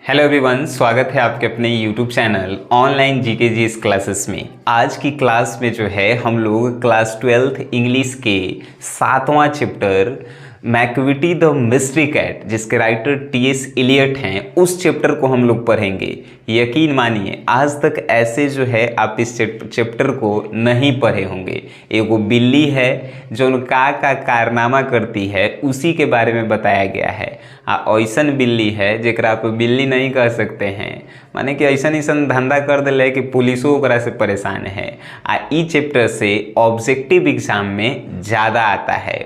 Hello everyone, स्वागत है आपके अपने YouTube channel online GK GS classes में। आज की क्लास में जो है हम लोग क्लास 12th इंग्लिश के 7वां chapter Macavity the mystery cat, जिसके राइटर टीएस इलियट हैं, उस चैप्टर को हम लोग पढ़ेंगे। यकीन मानिए आज तक ऐसे जो है आप इस चैप्टर को नहीं पढ़े होंगे। एगो बिल्ली है जो का कारनामा करती है, उसी के बारे में बताया गया है। ऐसन बिल्ली है जेकरा आप बिल्ली नहीं कह सकते हैं, माने कि ऐसन धंधा कर दिले कि पुलिसो ओकरा से परेशान है। ई चैप्टर से ऑब्जेक्टिव एग्जाम में ज़्यादा आता है,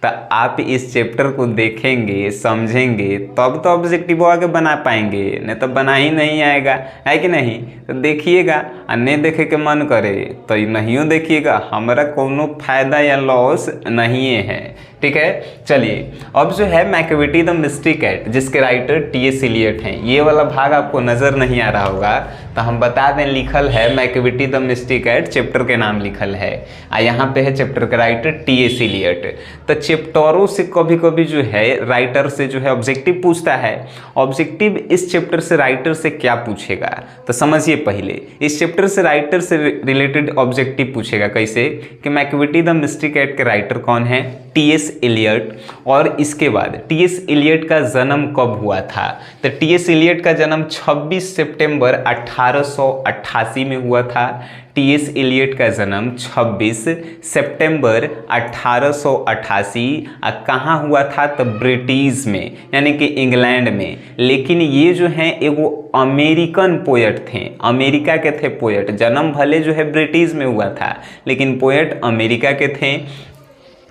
तो आप इस चैप्टर को देखेंगे समझेंगे तब तो ऑब्जेक्टिव आगे बना पाएंगे, नहीं तो बना ही नहीं आएगा, है कि नहीं। तो देखिएगा, और नहीं देखे के मन करे तो नहीं देखिएगा, हमारा कोनो फायदा या लॉस नहीं है। ठीक है, चलिए अब जो है मैकविटी द मिस्ट्री कैट, जिसके राइटर टीएस इलियट हैं, ये वाला भाग आपको नज़र नहीं आ रहा होगा तो हम बता दें, लिखल है Macavity the mystery cat, chapter के नाम लिखल है, यहाँ पे है चैप्टर का राइटर टीएस इलियट। तो चैप्टरों से कभी कभी जो है राइटर से जो है ऑब्जेक्टिव पूछता है। ऑब्जेक्टिव इस चैप्टर से राइटर से क्या पूछेगा तो समझिए। पहले इस चैप्टर से राइटर से रिलेटेड ऑब्जेक्टिव पूछेगा कैसे, कि मैकविटी द मिस्ट्री कैट के राइटर कौन है, टीएस इलियट। और इसके बाद टीएस इलियट का जन्म कब हुआ था, तो टीएस इलियट का जन्म 26 सितंबर 1888 में हुआ था। टीएस इलियट का जन्म 26 सितंबर 1888 कहाँ हुआ था, तो ब्रिटिश में, यानी कि इंग्लैंड में। लेकिन ये जो हैं एगो अमेरिकन पोएट थे, अमेरिका के थे पोएट। जन्म भले जो है ब्रिटिश में हुआ था लेकिन पोएट अमेरिका के थे।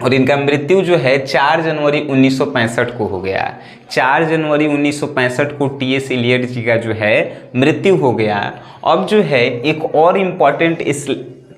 और इनका मृत्यु जो है 4 जनवरी 1965 को हो गया। 4 जनवरी 1965 को टीएस इलियट जी का जो है मृत्यु हो गया। अब जो है एक और इम्पॉर्टेंट इस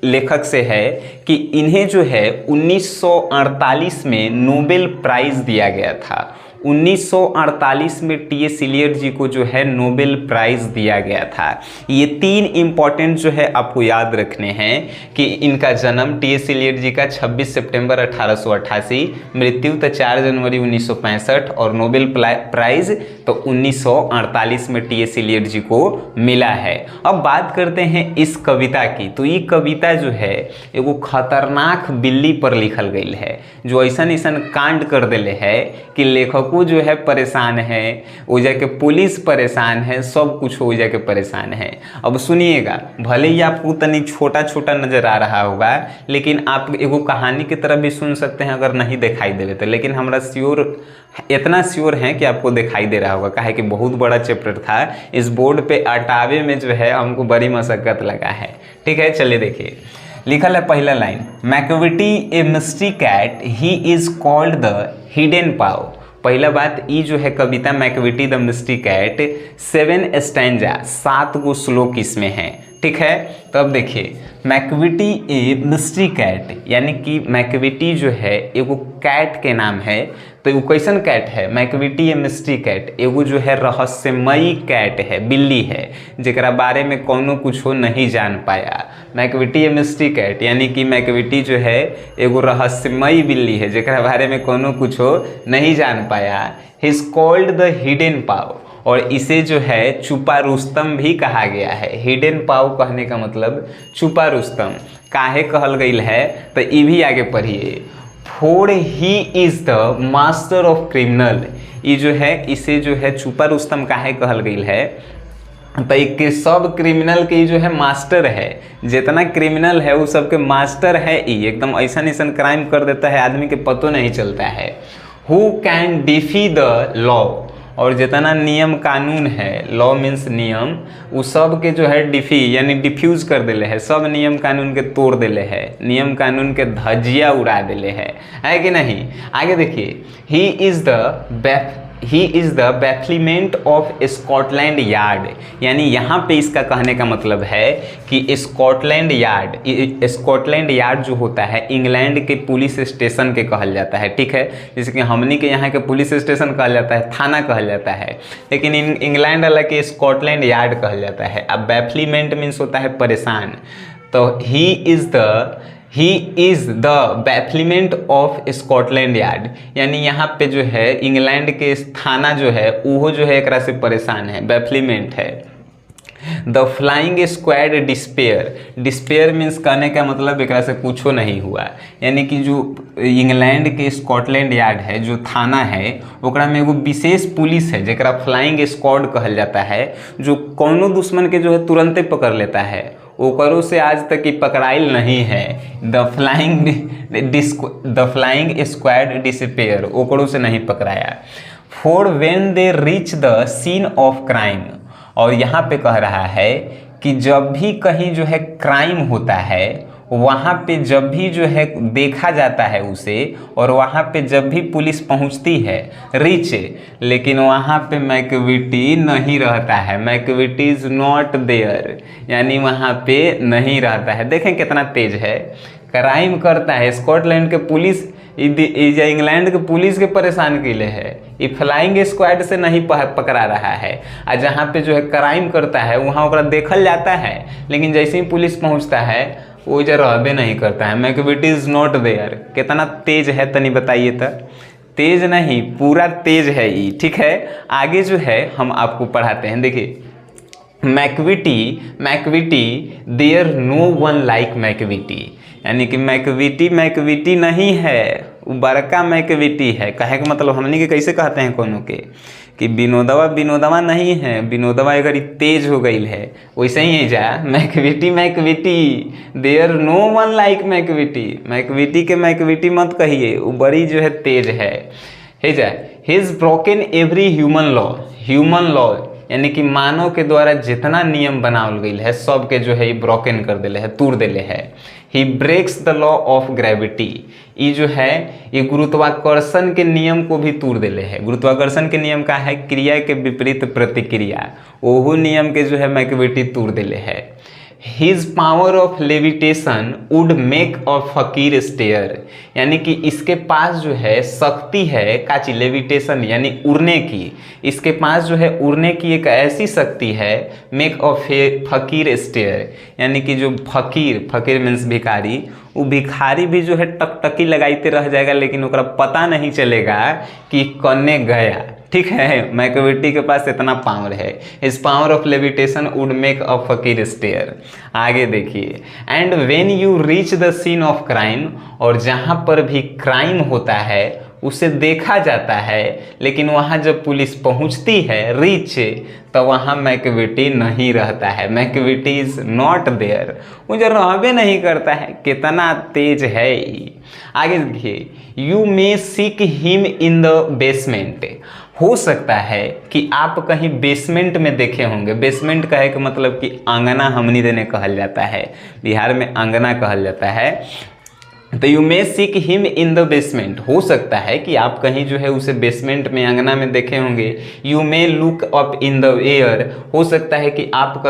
लेखक से है कि इन्हें जो है 1948 में नोबेल प्राइज़ दिया गया था। 1948 में टीएस इलियट जी को जो है नोबेल प्राइज़ दिया गया था। ये 3 इम्पॉर्टेंट जो है आपको याद रखने हैं कि इनका जन्म टीएस इलियट जी का 26 सितंबर 1888, मृत्यु तो 4 जनवरी 1965 और नोबेल प्राइज़ तो 1948 में टीएस इलियट जी को मिला है। अब बात करते हैं इस कविता की। तो ये कविता जो है एगो खतरनाक बिल्ली पर लिखल गई है, जो ऐसा कांड कर दिले है कि लेखक वो जो है परेशान है, वो जाके पुलिस परेशान है, सब कुछ हो जाके परेशान है। अब सुनिएगा, भले ही आपको तनी छोटा छोटा नज़र आ रहा होगा लेकिन आप एगो कहानी की तरह भी सुन सकते हैं अगर नहीं दिखाई देवे तो। लेकिन हमरा इतना श्योर है कि आपको दिखाई दे रहा होगा, काहे कि बहुत बड़ा चैप्टर था। इस बोर्ड पे अटावे में जो है हमको बड़ी मशक्कत लगा है। ठीक है, चलिए देखिए, लिखल है पहला line, Macavity a mystery cat, he is called the hidden paw. पहला बात, ई जो है कविता Macavity the mystery cat 7 stanza, 7 गो श्लोक इसमें हैं। ठीक है, तो अब देखिए, मैकविटी ए मिस्ट्री कैट, यानी कि मैकविटी जो है एगो कैट के नाम है। तो एगो कैसन कैट है, मैकविटी ए मिस्ट्री कैट, एगो जो है रहस्यमयी कैट है, बिल्ली है, जेकरा बारे में कोनो कुछ हो नहीं जान पाया। मैकविटी ए मिस्ट्री कैट यानी कि मैकविटी जो है एगो रहस्यमयी बिल्ली है, जेकरा बारे में कोनो कुछ हो नहीं जान पाया। He is called the hidden paw, और इसे जो है छुपा रुस्तम भी कहा गया है। हिडन पाव कहने का मतलब छुपा रुस्तम। काहे कहल गई है तो ये भी आगे पढ़िए। For he is the master of criminal, ये जो है इसे जो है छुपा रुस्तम काहे कहल गई है तो एक सब क्रिमिनल के जो है मास्टर है, जितना क्रिमिनल है वो सबके मास्टर है। ये एकदम ऐसा क्राइम कर देता है आदमी के पतो नहीं चलता है। हु कैन डिफी द लॉ, और जितना नियम कानून है, लॉ मीन्स नियम, वो सब के जो है डिफी यानी डिफ्यूज कर दिले है, सब नियम कानून के तोड़ दिले है, नियम कानून के धज्जिया उड़ा दिले है कि नहीं। आगे देखिए, he is the bafflement of Scotland Yard, यानी यहाँ पे इसका कहने का मतलब है कि स्कॉटलैंड यार्ड जो होता है इंग्लैंड के पुलिस स्टेशन के कहल जाता है। ठीक है, जैसे कि हमनी के यहाँ के पुलिस स्टेशन कहल जाता है, थाना कहल जाता है, लेकिन इंग्लैंड वाला के स्कॉटलैंड यार्ड कहल जाता है। अब बैफलीमेंट मीन्स होता है परेशान। तो he is the he is the bafflement of Scotland Yard, यानी यहाँ पे जो है इंग्लैंड के थाना जो है वो जो है एक से परेशान है, बैफलीमेंट है। The flying squad despair, despair means कहने का मतलब एक से कुछो नहीं हुआ, यानी कि जो इंग्लैंड के स्कॉटलैंड यार्ड है जो थाना है ओकरा में एगो विशेष पुलिस है जरा फ्लाइंग स्क्वाड कहल जाता है, जो कोनो दुश्मन के जो है तुरंते पकड़ लेता है, ओकरों से आज तक की पकड़ाइल नहीं है। द फ्लाइंग स्क्वाड डिस्पेयर, ओकरों से नहीं पकड़ाया। For when they reach the scene of crime, और यहाँ पे कह रहा है कि जब भी कहीं जो है क्राइम होता है वहाँ पे जब भी जो है देखा जाता है उसे, और वहाँ पे जब भी पुलिस पहुँचती है रीच, लेकिन वहाँ पे मैकविटी नहीं रहता है, मैकविटी इज़ नॉट देयर, यानी वहाँ पे नहीं रहता है। देखें कितना तेज है, क्राइम करता है स्कॉटलैंड के पुलिस, इंग्लैंड के पुलिस के परेशान के लिए है, ये फ्लाइंग स्क्वाड से नहीं पकड़ा रहा है। और जहाँ पे जो है क्राइम करता है वहाँ ओकरा देखल जाता है, लेकिन जैसे ही पुलिस पहुँचता है वो इधर रहबे नहीं करता है, मैकविटी इज़ नॉट देयर। कितना तेज है तनी बताइए तो, तेज नहीं पूरा तेज है ये, ठीक है। आगे जो है हम आपको पढ़ाते हैं, देखिए Macavity there no one like Macavity, यानी कि मैकविटी नहीं है, वो बड़का मैकविटी है। कहे का मतलब हमने के कैसे कहते हैं कोनो के कि विनोदवा नहीं है, विनोदवा अगर तेज हो गई है वैसे ही है जा, Macavity there no one like Macavity के मैकविटी मत कहिए, वो बड़ी जो है तेज है जा। He's broken every human law, यानी कि मानव के द्वारा जितना नियम बनावल गई है सब के जो है ये ब्रोकन कर दिले है, तोड़ दिले है। He breaks the law of gravity, ये जो है ये गुरुत्वाकर्षण के नियम को भी तोड़ दिले है। गुरुत्वाकर्षण के नियम का है क्रिया के विपरीत प्रतिक्रिया, वो नियम के जो है मैकविटी तोड़ दिले है। His power of levitation would make a fakir stair, यानी कि इसके पास जो है शक्ति है काची लेविटेशन यानी उड़ने की, इसके पास जो है उड़ने की एक ऐसी शक्ति है, मेक अ फकीर स्टेयर, यानी कि जो फकीर मीन्स भिखारी, वो भिखारी भी जो है टकटकी लगाते रह जाएगा लेकिन ओकरा पता नहीं चलेगा कि कन्ने गया, ठीक है। मैकविटी के पास इतना पावर है, इस power of levitation would make a fakir stare. आगे देखिए, and when you reach the scene of crime, और जहाँ पर भी क्राइम होता है उसे देखा जाता है, लेकिन वहाँ जब पुलिस पहुँचती है रीच, तो वहाँ मैकविटी नहीं रहता है, मैकविटी इज नॉट देयर, वो जो रहबे नहीं करता है। कितना तेज है ये। आगे देखिए, you may seek him in the basement, हो सकता है कि आप कहीं बेसमेंट में देखे होंगे। बेसमेंट कहे का मतलब कि आंगना हमनी देने कहल जाता है, बिहार में आंगना कहल जाता है। तो you may seek him in the basement, हो सकता है कि आप कहीं जो है उसे बेसमेंट में आंगना में देखे होंगे। You may look up in the air, हो सकता है कि आप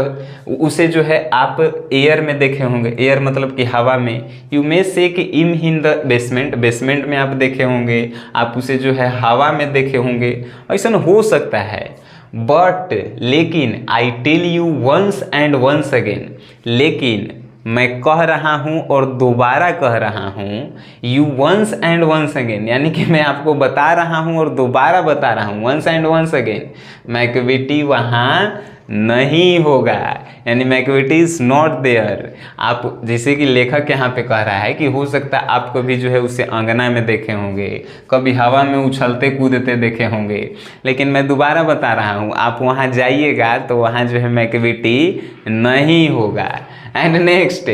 उसे जो है आप एयर में देखे होंगे, एयर मतलब कि हवा में। You may seek him in the basement, basement में आप देखे होंगे, आप उसे जो है हवा में देखे होंगे, ऐसा हो सकता है। बट लेकिन I tell you once and once again, लेकिन मैं कह रहा हूँ और दोबारा कह रहा हूँ, you once and once again, यानी कि मैं आपको बता रहा हूँ और दोबारा बता रहा हूँ, once and once again, Macavity वहाँ नहीं होगा, यानी मैकविटी इज नॉट देयर। आप जैसे कि लेखक यहाँ पे कह रहा है कि हो सकता है आप कभी जो है उसे आंगना में देखे होंगे, कभी हवा में उछलते कूदते देखे होंगे, लेकिन मैं दोबारा बता रहा हूँ आप वहाँ जाइएगा तो वहाँ जो है मैकविटी नहीं होगा। And next,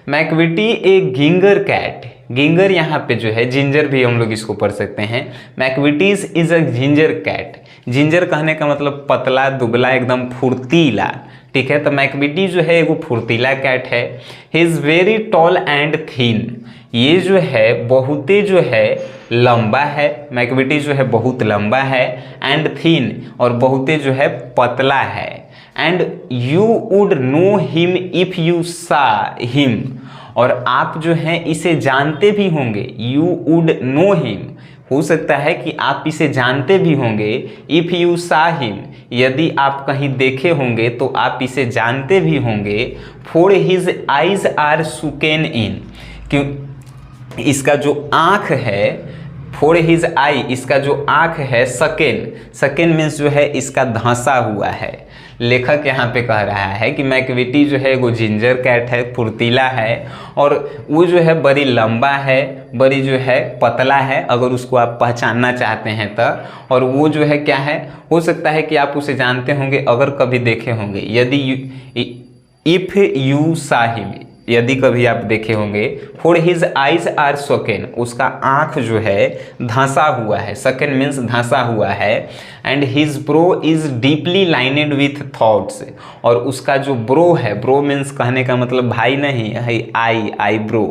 Macavity a ginger cat, ginger यहाँ पे जो है जिंजर भी हम लोग इसको पढ़ सकते हैं। Macavity's is a ginger cat, ginger कहने का मतलब पतला दुबला एकदम फुर्तीला, ठीक है। तो मैकविटी जो है वो फुर्तीला कैट है। He is very tall and thin, ये जो है बहुते जो है लंबा है, मैकविटी जो है बहुत लंबा है, एंड थिन और बहुते जो है पतला है। And you would know him if you saw him, और आप जो हैं इसे जानते भी होंगे, यू वुड नो हिम, हो सकता है कि आप इसे जानते भी होंगे, इफ़ यू सा हिम, यदि आप कहीं देखे होंगे तो आप इसे जानते भी होंगे। फॉर हिज आइज आर सुकेन इन, क्यों, इसका जो आँख है फॉर हिज आई, इसका जो आँख है सेकेंड मीन्स जो है इसका धंसा हुआ है। लेखक यहाँ पे कह रहा है कि मैकविटी जो है वो जिंजर कैट है, फुर्तीला है और वो जो है बड़ी लंबा है, बड़ी जो है पतला है, अगर उसको आप पहचानना चाहते हैं तो। और वो जो है क्या है, हो सकता है कि आप उसे जानते होंगे अगर कभी देखे होंगे, यदि इफ़ यू सा हिम, यदि कभी आप देखे होंगे। For his eyes are sunken, उसका आँख जो है धंसा हुआ है, सकेन मीन्स धंसा हुआ है। And his brow is deeply lined with thoughts, और उसका जो ब्रो है, ब्रो मीन्स कहने का मतलब भाई नहीं है, आई ब्रो,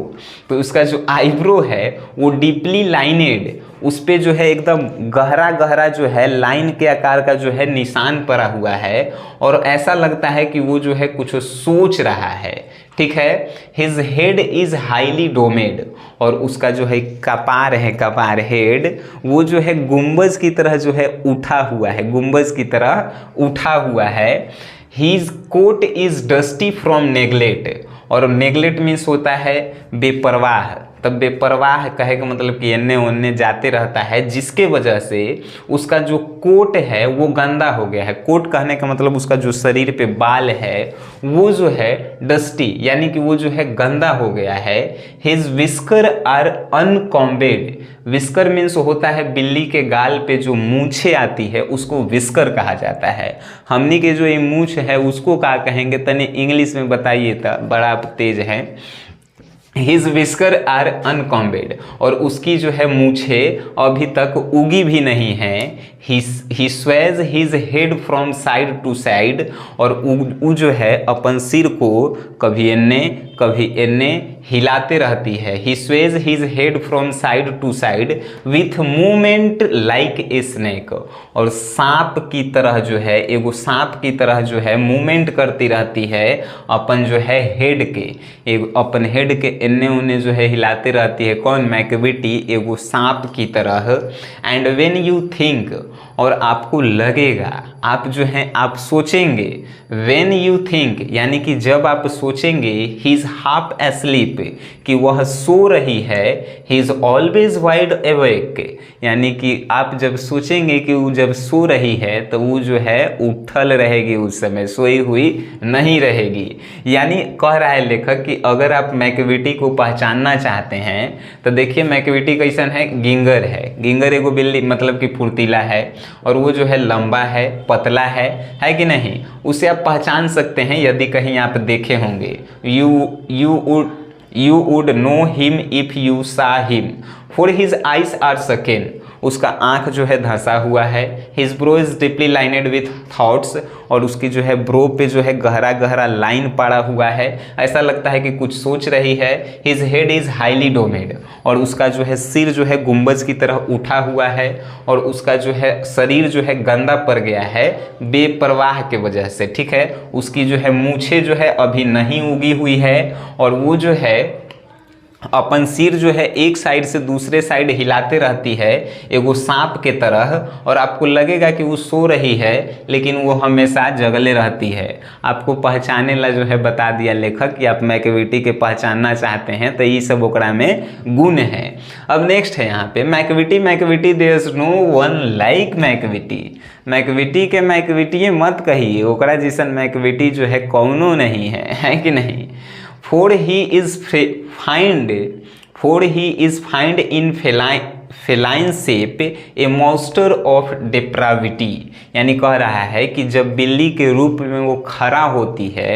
तो उसका जो आईब्रो है वो डीपली लाइनेड, उस पे जो है एकदम गहरा गहरा जो है लाइन के आकार का जो है निशान पड़ा हुआ है, और ऐसा लगता है कि वो जो है कुछ सोच रहा है। ठीक है। हिज हेड इज हाईली डोमेड, और उसका जो है कपार है, कपार हेड, वो जो है गुंबज की तरह जो है उठा हुआ है, गुंबज की तरह उठा हुआ है। His coat is dusty from neglect, और नेग्लेक्ट मीन्स होता है बेपरवाह, तब बेपरवाह कहे का मतलब कि एन्ने ओन्ने जाते रहता है, जिसके वजह से उसका जो कोट है वो गंदा हो गया है। कोट कहने का मतलब उसका जो शरीर पे बाल है वो जो है डस्टी, यानी कि वो जो है गंदा हो गया है। His whisker are uncombed, whisker means होता है बिल्ली के गाल पे जो मूछे आती है उसको विस्कर कहा जाता है। हमनी के जो ये मूछ है उसको क्या कहेंगे, तने इंग्लिश में बताइए तो, बड़ा तेज है। हिज विस्कर आर अनकॉम्बेड, और उसकी जो है मूछे अभी तक उगी भी नहीं है। He sways his head from side to side, और वो जो है अपन सिर को कभी एन्ने हिलाते रहती है। He sways his head from side to side with movement like a snake, और सांप की तरह जो है, एगो सांप की तरह जो है मूवमेंट करती रहती है अपन जो है हेड के, एगो अपन हेड के एन्ने उन्ने जो है हिलाते रहती है। कौन, मैकविटी, एगो सांप की तरह। एंड व्हेन यू थिंक, और आपको लगेगा, आप जो है आप सोचेंगे, व्हेन यू थिंक यानी कि जब आप सोचेंगे, ही इज हाफ एस्लीप कि वह सो रही है, he is always wide awake यानी कि आप जब सोचेंगे कि वो जब सो रही है तो वो जो है उठल रहेगी, उस समय सोई हुई नहीं रहेगी। यानी कह रहा है लेखक कि अगर आप मैकविटी को पहचानना चाहते हैं तो देखिए मैकविटी कैसन है, गिंगर है, गिंगर एगो बिल्ली मतलब कि फुर्तीला है, और वो जो है लंबा है, पतला है कि नहीं, उसे आप पहचान सकते हैं यदि कहीं आप देखे होंगे। You would know him if you saw him. For his eyes are sunken, उसका आँख जो है धंसा हुआ है। His brow is deeply lined with thoughts, और उसकी जो है ब्रो पे जो है गहरा गहरा लाइन पड़ा हुआ है, ऐसा लगता है कि कुछ सोच रही है। हिज हेड इज हाईली डोमेड, और उसका जो है सिर जो है गुंबज की तरह उठा हुआ है, और उसका जो है शरीर जो है गंदा पड़ गया है बेपरवाह के वजह से। ठीक है। उसकी जो है मूछें जो है अभी नहीं उगी हुई है, और वो जो है अपन सिर जो है एक साइड से दूसरे साइड हिलाते रहती है एगो सांप के तरह, और आपको लगेगा कि वो सो रही है लेकिन वो हमेशा जगले रहती है। आपको पहचाने ला जो है बता दिया लेखक कि आप मैकविटी के पहचानना चाहते हैं तो ये सब ओकरा में गुण है। अब नेक्स्ट है यहाँ पे Macavity there is no one like Macavity. Macavity के मैकविटी मत कहिए, ओकरा जैसन मैकविटी जो है कौनो नहीं है कि नहीं। For he is find in feline shape a monster of depravity, यानी कह रहा है कि जब बिल्ली के रूप में वो खड़ा होती है,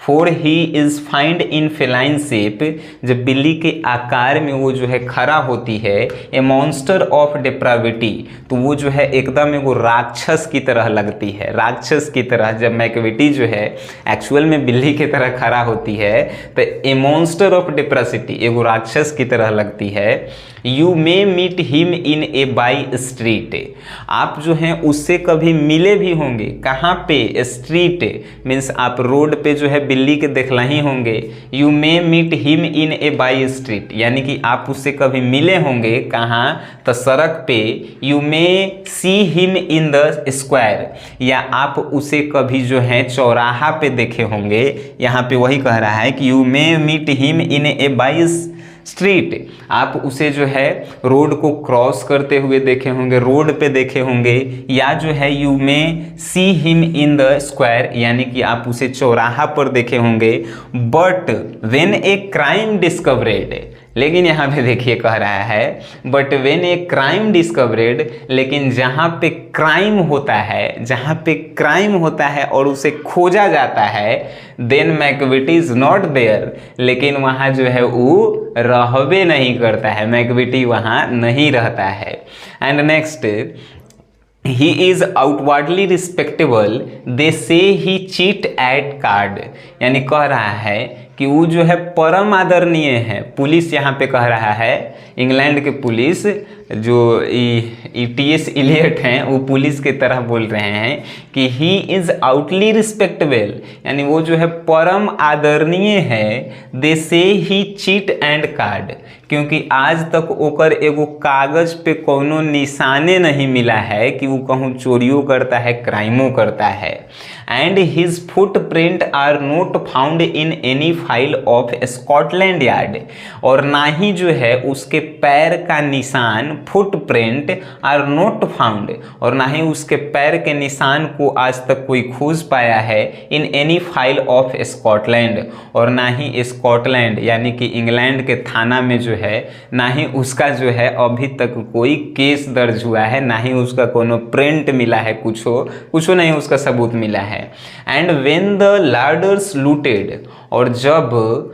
For he is find in feline shape, जब बिल्ली के आकार में वो जो है खड़ा होती है, a monster of depravity, तो वो जो है एकदम एगो राक्षस की तरह लगती है, राक्षस की तरह। जब मैकविटी जो है एक्चुअल में बिल्ली की तरह खड़ा होती है तो ए monster of depravity, एगो राक्षस की तरह लगती है। You may meet him in a by street, आप जो हैं उससे कभी मिले भी होंगे। कहाँ पे, स्ट्रीट मीन्स आप रोड पे जो है बिल्ली के देखला ही होंगे। You may meet him in a by street, यानी कि आप उससे कभी मिले होंगे। कहाँ, तो सड़क पे। You may see him in the square, या आप उसे कभी जो है चौराहा पे देखे होंगे। यहाँ पे वही कह रहा है कि you may meet him in a by street, आप उसे जो है रोड को क्रॉस करते हुए देखे होंगे, रोड पे देखे होंगे, या जो है यू में see him in the square, यानी कि आप उसे चौराहा पर देखे होंगे। बट व्हेन ए क्राइम डिस्कवरेड, लेकिन यहाँ पे देखिए कह रहा है बट व्हेन ए क्राइम डिस्कवरेड, लेकिन जहाँ पे क्राइम होता है, जहाँ पे क्राइम होता है और उसे खोजा जाता है, then Macavity is not there, लेकिन वहाँ जो है वो रहबे नहीं करता है, मैकविटी वहाँ नहीं रहता है। And next, he is outwardly respectable, they say he cheat eight card, यानी कह रहा है कि वो जो है परम आदरणीय है। पुलिस यहाँ पे कह रहा है, इंग्लैंड के पुलिस जो टी.एस. इलियट हैं वो पुलिस की तरह बोल रहे हैं कि ही इज़ आउटली रिस्पेक्टेबल, यानी वो जो है परम आदरणीय है। दे say he cheat and card, क्योंकि आज तक ओकर एगो कागज पे कोनो निशाने नहीं मिला है कि वो कहूँ चोरियों करता है, क्राइमों करता है। And his footprint are not found in any file of Scotland Yard, और ना ही जो है उसके पैर का निशान, फुटप्रिंट आर नॉट फाउंड, और ना ही उसके पैर के निशान को आज तक कोई खोज पाया है इन एनी फाइल ऑफ स्कॉटलैंड, और ना ही स्कॉटलैंड यानी कि इंग्लैंड के थाना में जो है ना ही उसका जो है अभी तक कोई केस दर्ज हुआ है, ना ही उसका कोनो प्रिंट मिला है, कुछ नहीं उसका सबूत मिला है। एंड व्हेन द लार्डर्स लूटेड, और जब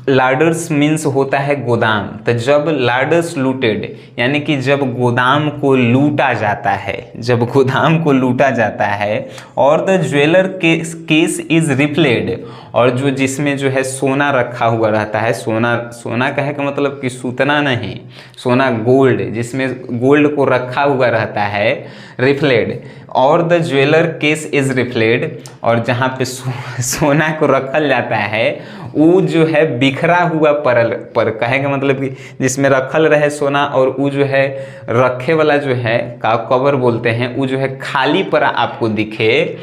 लार्डर्स मीन्स होता है गोदाम, तो जब लार्डर्स लूटेड यानी कि जब गोदाम को लूटा जाता है, जब गोदाम को लूटा जाता है, और the jeweller case is replayed, और जो जिसमें जो है सोना रखा हुआ रहता है, सोना कहे का मतलब कि सूतना नहीं, सोना गोल्ड, जिसमें गोल्ड को रखा हुआ रहता है, रिफ्लेड, और द ज्वेलर केस इज रिफ्लेड, और जहाँ पे सोना को रखल जाता है वो जो है बिखरा हुआ पर कहे का मतलब कि जिसमें रखल रहे सोना, और वो जो है रखे वाला जो है का कवर बोलते हैं, वो जो है खाली परा आपको दिखे,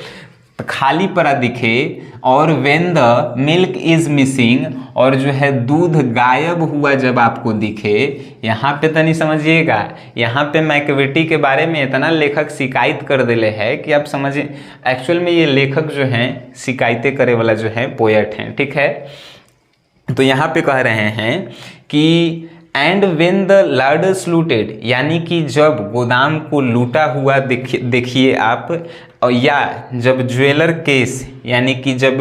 खाली परा दिखे। और when the milk is missing, और जो है दूध गायब हुआ जब आपको दिखे। यहाँ पे तनी समझिएगा, यहाँ पे मैकविटी के बारे में इतना लेखक शिकायत कर दिले है कि आप समझिए एक्चुअल में ये लेखक जो हैं शिकायतें करे वाला जो है पोएट हैं, ठीक है। तो यहाँ पे कह रहे हैं कि एंड व्हेन द लार्डर्स लूटेड, यानी कि जब गोदाम को लूटा हुआ देखिए आप, या जब ज्वेलर केस यानी कि जब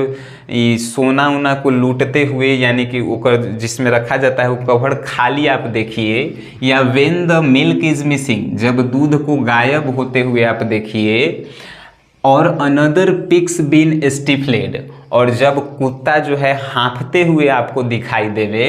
सोना उना को लूटते हुए यानी कि ओकर जिसमें रखा जाता है वो कवर खाली आप देखिए, या when the milk is missing, जब दूध को गायब होते हुए आप देखिए, और अनदर पिक्स बीन स्टिफलेड, और जब कुत्ता जो है हाँफते हुए आपको दिखाई देवे,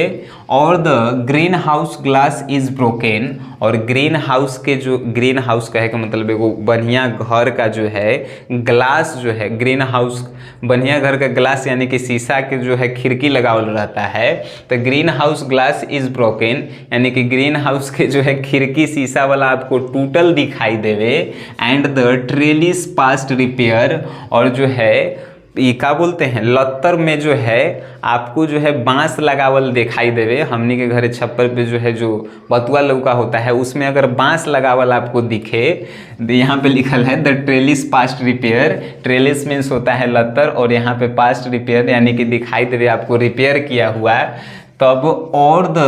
और the green house glass is broken, और ग्रीन हाउस के जो ग्रीन हाउस कहे का मतलब एगो बढ़िया घर का जो है ग्लास जो है, ग्रीन हाउस बढ़िया घर का ग्लास यानी कि शीशा के जो है खिड़की लगावल रहता है, तो green house glass is broken यानी कि ग्रीन हाउस के जो है खिड़की शीशा वाला आपको टूटल दिखाई देवे। And the trellis past repair, और जो है ये क्या बोलते हैं लत्तर में जो है आपको जो है बांस लगावल दिखाई देवे। हमनी के घरे छप्पर पे जो है जो बतुआ लौका होता है उसमें अगर बांस लगावल आपको दिखे, यहाँ पे लिखल है the trellis past repair, trellis means होता है लत्तर, और यहाँ पे पास्ट रिपेयर यानी कि दिखाई देवे आपको रिपेयर किया हुआ। तब और the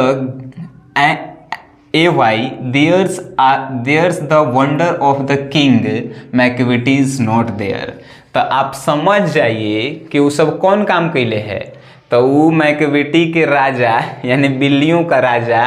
there's the wonder of the king, Macavity is not there. तो आप समझ जाइए कि वो सब कौन काम कैले है। तो वो मैकविटी के राजा यानी बिल्लियों का राजा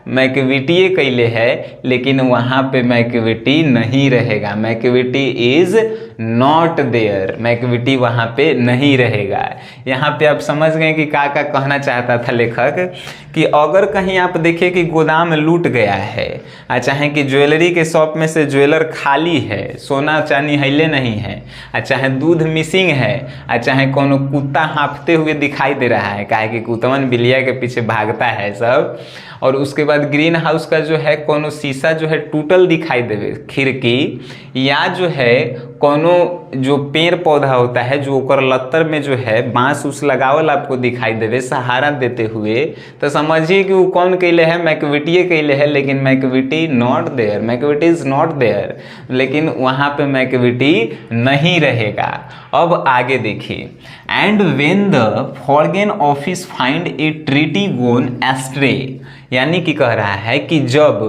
मैकविटी कैले है, लेकिन वहाँ पे मैकविटी नहीं रहेगा, Macavity is not there, Macavity वहाँ पे नहीं रहेगा। यहाँ पे आप समझ गए कि क्या कहना चाहता था लेखक, कि अगर कहीं आप देखिए कि गोदाम लूट गया है, चाहे कि ज्वेलरी के शॉप में से ज्वेलर खाली है, सोना चांदी हिले नहीं है, चाहे दूध मिसिंग है, चाहे कोनो कुत्ता हाँफते हुए दिखाई दे रहा है, काहे कि कुतवन बिल्लिया के पीछे भागता है सब, और उसके बाद ग्रीन हाउस का जो है कोनो शीशा जो है टूटल दिखाई देवे, खिड़की या जो है कोनो जो पेड़ पौधा होता है जो ओकर लत्तर में जो है बांस उस लगावल आपको दिखाई देवे सहारा देते हुए, तो समझिए कि वो कौन कैले है, मैकविटी कैले है। लेकिन Macavity not there, Macavity is not there, लेकिन वहाँ पे मैकविटी नहीं रहेगा। अब आगे देखिए, and when the foreign office find a treaty gone astray, यानी कि कह रहा है कि जब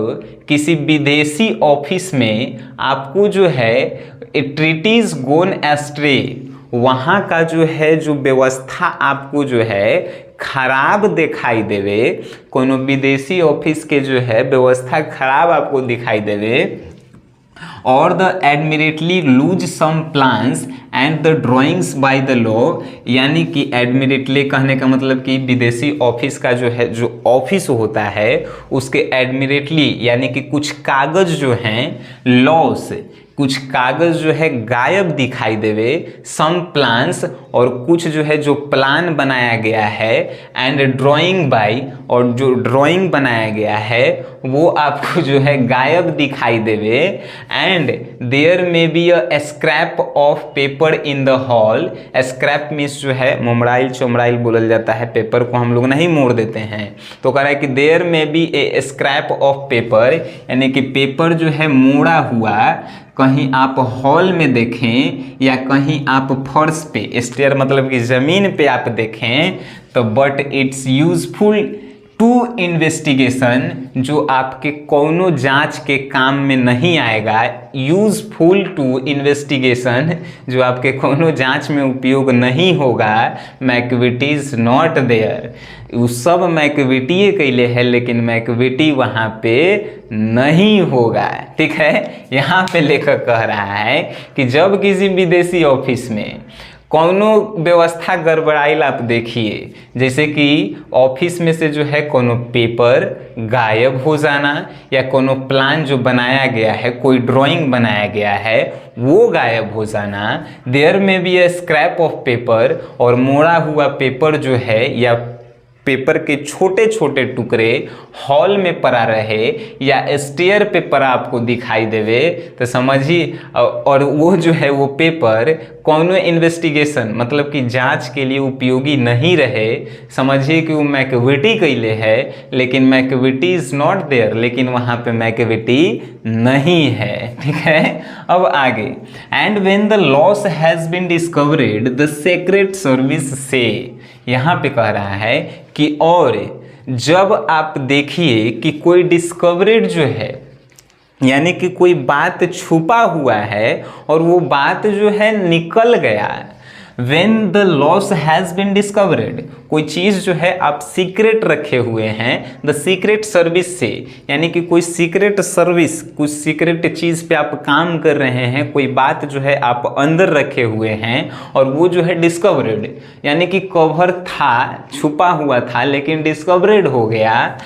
किसी विदेशी ऑफिस में आपको जो है ट्रीटीज गोन एस्ट्रे, वहाँ का जो है जो व्यवस्था आपको जो है खराब दिखाई देवे, कोनो विदेशी ऑफिस के जो है व्यवस्था खराब आपको दिखाई देवे, और the admiralty lose some plans and the drawings by the law, यानी कि एडमिरेटली कहने का मतलब कि विदेशी ऑफिस का जो है जो ऑफिस होता है उसके एडमिरेटली यानी कि कुछ कागज जो हैं लॉ से कुछ कागज जो है गायब दिखाई देवे, सम प्लान्स और कुछ जो है जो प्लान बनाया गया है, एंड ड्राइंग बाय और जो ड्राइंग बनाया गया है वो आपको जो है गायब दिखाई देवे, and there may be a scrap of paper in the hall. Scrap means जो है मोमड़ाइल चोमड़ाइल बोलल जाता है, पेपर को हम लोग नहीं मोड़ देते हैं, तो कह रहा है कि there may be a scrap of paper, यानी कि पेपर जो है मोड़ा हुआ कहीं आप हॉल में देखें या कहीं आप फर्श पे स्टेयर मतलब कि ज़मीन पे आप देखें, तो but it's useful to investigation, जो आपके कोनो जांच के काम में नहीं आएगा, यूजफुल टू इन्वेस्टिगेशन जो आपके कोनो जांच में उपयोग नहीं होगा, मैकविटी इज नॉट देयर, वो सब मैकविटी कैले है लेकिन मैकविटी वहाँ पे नहीं होगा। ठीक है, यहाँ पे लेखक कह रहा है कि जब किसी विदेशी ऑफिस में कोनो व्यवस्था गड़बड़ाइल आप देखिए, जैसे कि ऑफिस में से जो है कोनो पेपर गायब हो जाना या कोनो प्लान जो बनाया गया है, कोई ड्राइंग बनाया गया है वो गायब हो जाना, देयर में भी ए स्क्रैप ऑफ पेपर और मोड़ा हुआ पेपर जो है या पेपर के छोटे छोटे टुकड़े हॉल में पड़ा रहे या स्टेयर पे पड़ा आपको दिखाई देवे, तो समझिए, और वो जो है वो पेपर कोनो इन्वेस्टिगेशन मतलब कि जांच के लिए उपयोगी नहीं रहे, समझिए कि वो मैकविटी कैले है लेकिन मैकविटी इज नॉट देयर, लेकिन वहाँ पे मैकविटी नहीं है। ठीक है, अब आगे, and when the loss has been discovered the secret service से, यहाँ पे कह रहा है कि और जब आप देखिए कि कोई डिस्कवरेड जो है यानी कि कोई बात छुपा हुआ है और वो बात जो है निकल गया, When the loss has been discovered, कोई चीज़ जो है आप सीक्रेट रखे हुए हैं द सीक्रेट सर्विस से, यानी कि कोई सीक्रेट सर्विस कुछ सीक्रेट चीज़ पे आप काम कर रहे हैं, कोई बात जो है आप अंदर रखे हुए हैं और वो जो है डिस्कवर्ड यानी कि कवर था, छुपा हुआ था लेकिन डिस्कवर्ड हो गया,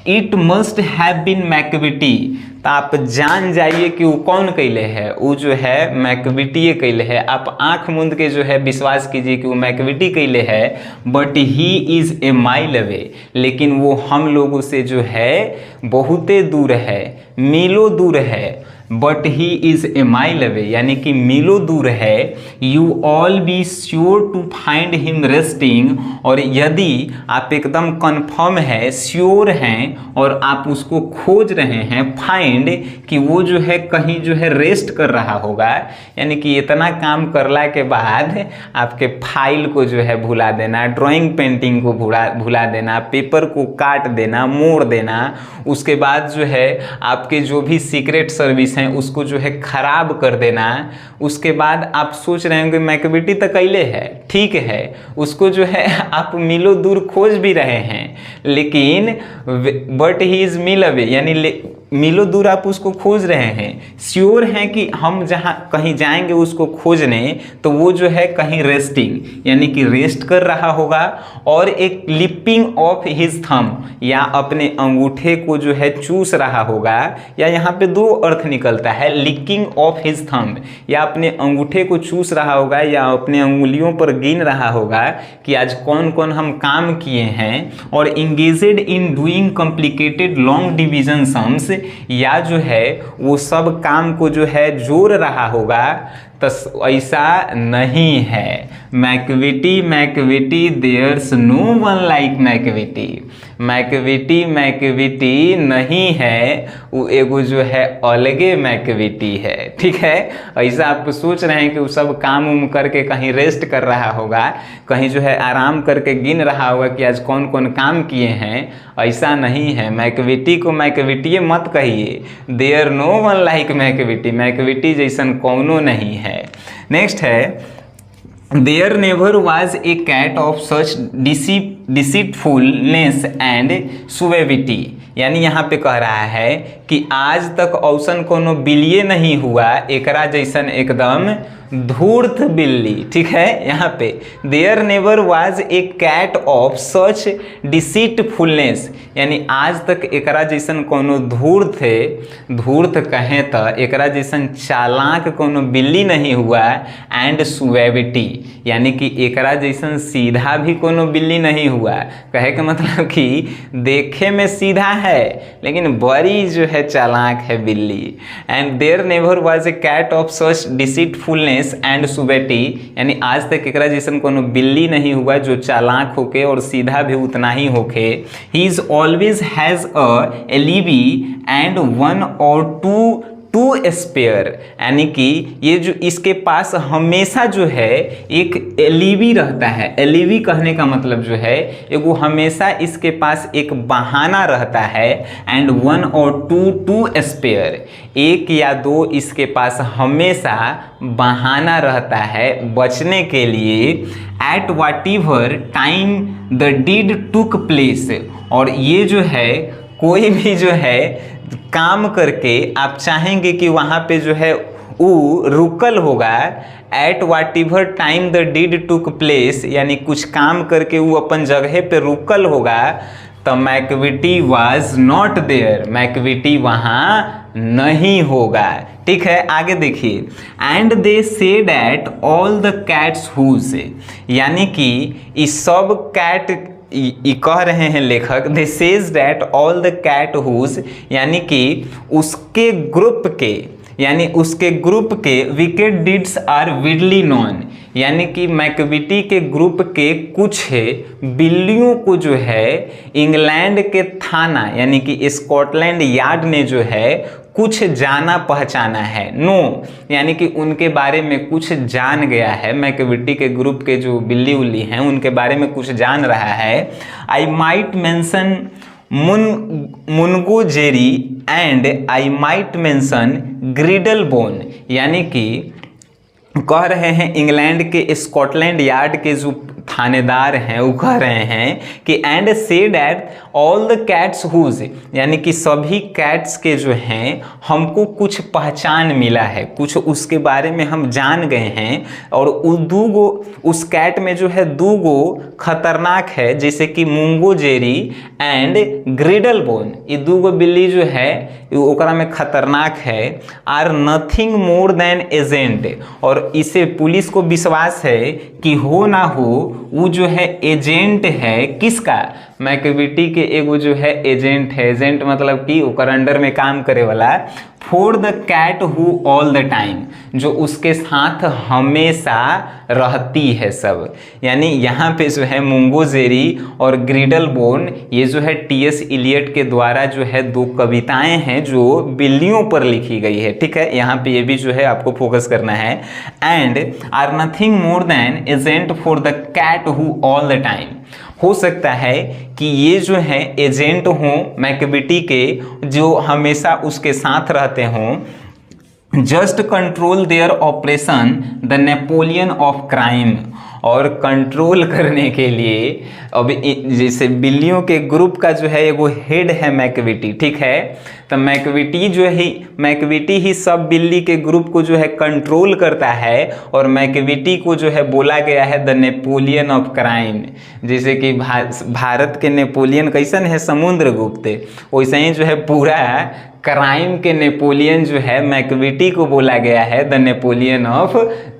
it must have been Macavity, तो आप जान जाइए कि वो कौन कैले है, वो जो है मैकविटी कैले है। आप आंख मूंद के जो है विश्वास कीजिए कि वो मैकविटी कैले है, but he is a mile away, लेकिन वो हम लोगों से जो है बहुते दूर है, मीलों दूर है, but he is a mile away यानी कि मीलों दूर है। You all be sure to find him resting, और यदि आप एकदम कन्फर्म है, श्योर हैं और आप उसको खोज रहे हैं, फाइंड कि वो जो है कहीं जो है रेस्ट कर रहा होगा, यानी कि इतना काम करला के बाद आपके फाइल को जो है भुला देना, ड्राइंग पेंटिंग को भुला देना, पेपर को काट देना, मोड़ देना, उसके बाद जो है आपके जो भी सीक्रेट सर्विस हैं उसको जो है खराब कर देना। उसके बाद आप सोच रहे होंगे मैकविटी तो कैले है, ठीक है, उसको जो है आप मीलों दूर खोज भी रहे हैं, लेकिन but he is mile away यानी मीलों दूर आप उसको खोज रहे हैं, श्योर हैं कि हम जहाँ कहीं जाएंगे उसको खोजने तो वो जो है कहीं रेस्टिंग यानी कि रेस्ट कर रहा होगा, और एक लिपिंग ऑफ हिज थंब या अपने अंगूठे को जो है चूस रहा होगा, या यहाँ पे दो अर्थ निकलता है, लिकिंग ऑफ हिज थंब या अपने अंगूठे को चूस रहा होगा या अपने अंगुलियों पर गिन रहा होगा कि आज कौन कौन हम काम किए हैं, और engaged in doing complicated long division sums या जो है वो सब काम को जो है जोड़ रहा होगा, तो ऐसा नहीं है। Macavity Macavity there's no one like Macavity, Macavity Macavity नहीं है, वो एगो जो है अलगे मैकविटी है। ठीक है, ऐसा आप सोच रहे हैं कि वो सब काम उम करके कहीं रेस्ट कर रहा होगा, कहीं जो है आराम करके गिन रहा होगा कि आज कौन कौन काम किए हैं, ऐसा नहीं है। मैकविटी को मैकविटी मत कहिए, there no one like Macavity, Macavity जैसन कौनो नहीं है। नेक्स्ट है there never was a cat of such deceitfulness and suavity, यानी यहाँ पे कह रहा है कि आज तक औसन कोनो बिल्ली नहीं हुआ एकरा जैसन एकदम धूर्त बिल्ली। ठीक है, यहाँ पे there never was a cat of such deceitfulness, यानी आज तक एकरा जैसन कोनो धूर्त है, धूर्त कहें तो एकरा जैसन चालाक कोनो बिल्ली नहीं हुआ, एंड सुवेविटी यानी कि एकरा जैसन सीधा भी कोनो बिल्ली नहीं हुआ। कहे का मतलब कि देखे में सीधा है लेकिन बड़ी जो है चालाक है बिल्ली। And there never was a cat of such deceitfulness and suavity, यानी आज तक एकरा जैसन कोनो बिल्ली नहीं हुआ जो चालाक होके और सीधा भी उतना ही होके। He is always has a alibi and one और टू स्पेयर, यानी कि ये जो इसके पास हमेशा जो है एक एलिबी रहता है। एलिबी कहने का मतलब जो है एगो हमेशा इसके पास एक बहाना रहता है, एंड वन और टू स्पेयर, एक या दो इसके पास हमेशा बहाना रहता है बचने के लिए। At whatever time the deed took place, और ये जो है कोई भी जो है काम करके आप चाहेंगे कि वहाँ पे जो है वो रुकल होगा। At whatever time the deed took place, यानी कुछ काम करके वो अपन जगह पे रुकल होगा, तो Macavity was not there, Macavity वहाँ नहीं होगा। ठीक है, आगे देखिए। And they say that all the cats whose, यानी कि इस सब कैट कह रहे हैं लेखक, they says that all the cat whose, यानी कि उसके ग्रुप के, यानी उसके ग्रुप के wicked deeds are widely known, यानी कि मैकविटी के ग्रुप के कुछ बिल्लियों को जो है इंग्लैंड के थाना यानी कि स्कॉटलैंड यार्ड ने जो है कुछ जाना पहचाना है। नो यानी कि उनके बारे में कुछ जान गया है, मैकविटी के ग्रुप के जो बिल्ली उल्ली हैं उनके बारे में कुछ जान रहा है। I might mention Mungojerrie and I might mention Griddlebone, यानी कि कह रहे हैं इंग्लैंड के स्कॉटलैंड यार्ड के जो थानेदार हैं वो कह रहे हैं कि and say that all the cats whose, यानी कि सभी कैट्स के जो हैं हमको कुछ पहचान मिला है, कुछ उसके बारे में हम जान गए हैं, और उस कैट में जो है दो गो खतरनाक है जैसे कि मुंगो जेरी एंड ग्रिडल बोन, ये दो गो बिल्ली जो है ओकरा में खतरनाक है। Are nothing more than agent, और इसे पुलिस को विश्वास है कि हो ना हो वो जो है एजेंट है, किसका, मैकविटी के एगो जो है एजेंट है। एजेंट मतलब कि ओकर अंडर में काम करे वाला। For the cat who all the time, जो उसके साथ हमेशा रहती है सब, यानी यहाँ पे जो है मुंगो जेरी और ग्रिडल बोन ये जो है टी.एस. इलियट के द्वारा जो है दो कविताएं हैं जो बिल्लियों पर लिखी गई है। ठीक है, यहाँ पे ये भी जो है आपको फोकस करना है। And are nothing more than agent for the cat who all the time, हो सकता है कि ये जो है एजेंट हों मैकविटी के जो हमेशा उसके साथ रहते हों। Just control their operation the Napoleon of crime, और कंट्रोल करने के लिए अब जैसे बिल्लियों के ग्रुप का जो है वो हेड है मैकविटी, ठीक है। तो मैकविटी ही सब बिल्ली के ग्रुप को जो है कंट्रोल करता है, और मैकविटी को जो है बोला गया है द नेपोलियन ऑफ क्राइम। जैसे कि भारत के नेपोलियन कैसन है, समुद्रगुप्त, वैसे ही जो है पूरा क्राइम के नेपोलियन जो है मैकविटी को बोला गया है द नेपोलियन ऑफ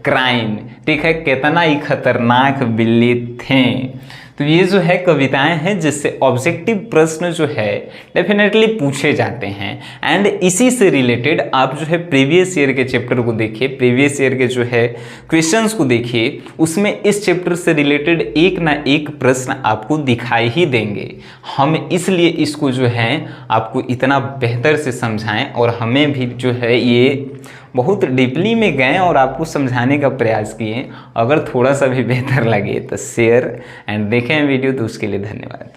क्राइम, ठीक है। कितना ही खतरनाक बिल्ली थे। तो ये जो है कविताएं हैं जिससे ऑब्जेक्टिव प्रश्न जो है डेफिनेटली पूछे जाते हैं। एंड इसी से रिलेटेड आप जो है प्रीवियस ईयर के चैप्टर को देखिए, प्रीवियस ईयर के जो है क्वेश्चंस को देखिए, उसमें इस चैप्टर से रिलेटेड एक ना एक प्रश्न आपको दिखाई ही देंगे। हम इसलिए इसको जो है आपको इतना बेहतर से समझाएं, और हमें भी जो है ये बहुत डीपली में गए और आपको समझाने का प्रयास किए। अगर थोड़ा सा भी बेहतर लगे तो शेयर एंड देखें वीडियो, तो उसके लिए धन्यवाद।